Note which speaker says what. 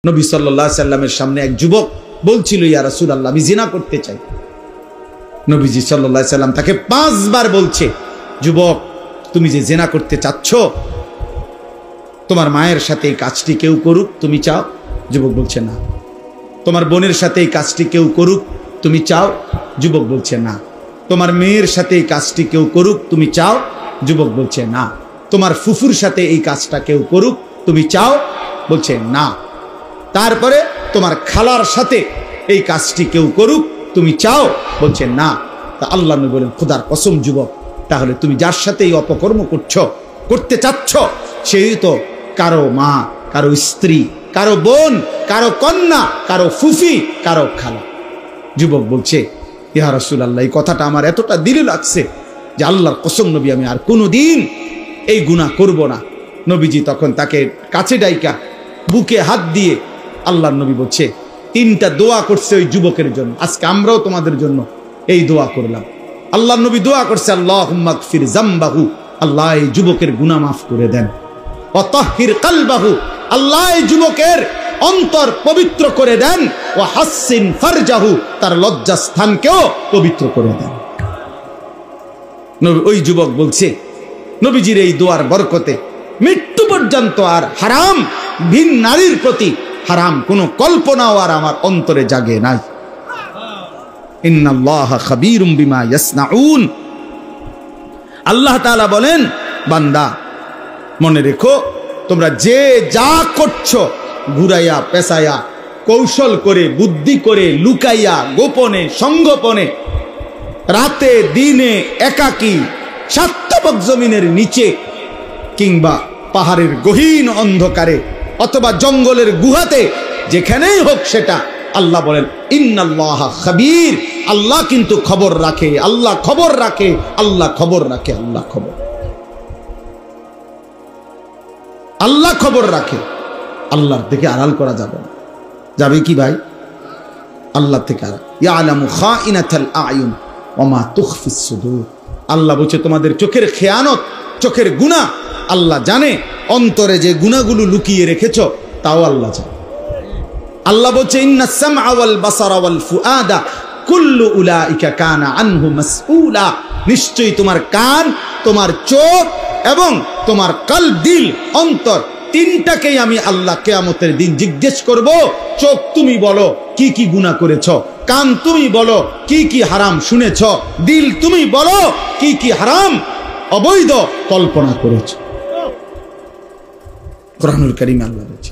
Speaker 1: নবী সাল্লাল্লাহু আলাইহি সাল্লামের সামনে এক যুবক বলছিল, ইয়া রাসূলুল্লাহ, আমি জিনা করতে চাই। নবীজি সাল্লাল্লাহু আলাইহি সাল্লাম তাকে 5 বার বলছে, যুবক, তুমি যে জিনা করতে চাচ্ছ, তোমার মায়ের সাথে এই কাজটি কেউ করুক, তুমি চাও? যুবক বলছে না। তোমার বোনের সাথে এই কাজটি কেউ করুক, তুমি চাও? যুবক বলছে না। তোমার মেয়ের সাথে এই কাজটি কেউ করুক, তুমি চাও? যুবক বলছে না। তোমার ফুফুর সাথে এই কাজটা কেউ করুক, তুমি চাও? বলছে না। তারপরে তোমার খালার সাথে এই কাজটি কেউ করুক, তুমি চাও? বলছে না। তা আল্লাহ নবী বলেন, খোদার কসম যুবক, তাহলে তুমি যার সাথে এই অপকর্ম করতে চাচ্ছ, সেই তো কারো মা, কারো স্ত্রী, কারো বোন, কারো কন্যা, কারো ফুফি, কারো খালা। যুবক বলছে, ইয়া রাসূলুল্লাহ, এই কথাটা আমার এতটা দিলে লাগছে যে আল্লাহর কসম নবী, আমি আর কোনোদিন এই গুনাহ করব না। নবীজি তখন তাকে কাছে ডাইকা বুকে হাত দিয়ে আল্লাহর নবী বলছে, 3টা দোয়া করছে ওই যুবকের জন্য। আজকে আমরাও তোমাদের জন্য এই দোয়া করলাম। আল্লাহর নবী দোয়া করছে, আল্লাহুম্মা গফির যামবাহু, আল্লাহ এই যুবকের গুনাহ মাফ করে দেন। ওয়া তাহহির কলবাহু, আল্লাহ এই যুবকের অন্তর পবিত্র করে দেন। ওয়া হাসসিন ফারজাহু, তার লজ্জাস্থানকেও পবিত্র করে দেন। ওই যুবক বলছে, নবীজির এই দোয়ার বরকতে মৃত্যু পর্যন্ত আর হারাম, ভিন নারীর প্রতি হারাম কোনো কল্পনাও আর আমার অন্তরে জাগে নাই। ইন্নাল্লাহা খাবীরুম বিমা ইয়াসনাউন। আল্লাহ তাআলা বলেন, বান্দা মনে রেখো, তোমরা যে যা করছো, ঘুরাইয়া পেঁচাইয়া, কৌশল করে, বুদ্ধি করে, লুকাইয়া, গোপনে, সংগোপনে, রাতে দিনে, একাকী, সাতটাপক জমিনের নিচে, কিংবা পাহাড়ের গহীন অন্ধকারে, অথবা জঙ্গলের গুহাতে, যেখানেই হোক সেটা, আল্লাহ বলেন ইন্নাল্লাহা খাবীর, আল্লাহ কিন্তু খবর রাখে, আল্লাহ খবর রাখে, আল্লাহ খবর রাখে, আল্লাহ খবর, আল্লাহ খবর রাখে। আল্লাহর থেকে আড়াল করা যাবে না। যাবে কি ভাই? আল্লাহ থেকে আড়াল। ইয়ালামু খাইনাতাল আয়ুন ওয়া মা তুখফিস সুদূর। আল্লাহ বলছে, তোমাদের চোখের খেয়ানত, চোখের গুনাহ আল্লাহ জানে, অন্তরে যে গুনাহগুলো লুকিয়ে রেখেছো তাও আল্লাহ জানে। আল্লাহ বলছে, ইন্নাস সামআ ওয়াল বাসারা ওয়াল ফুআদা কুল্লু উলাইকা কানা আনহু মাসউলা। নিশ্চয়ই তোমার কান, তোমার চোখ এবং তোমার কলব, দিল, অন্তর, 3টাকেই আমি আল্লাহ কিয়ামতের দিন জিজ্ঞেস করব। চোখ তুমি বলো কি কি গুনাহ করেছো, কান তুমি বলো কি কি হারাম শুনেছো, দিল তুমি বলো কি কি হারাম অবৈধ কল্পনা করেছো। কুরআনুল কারীমে আল্লাহ বলছে,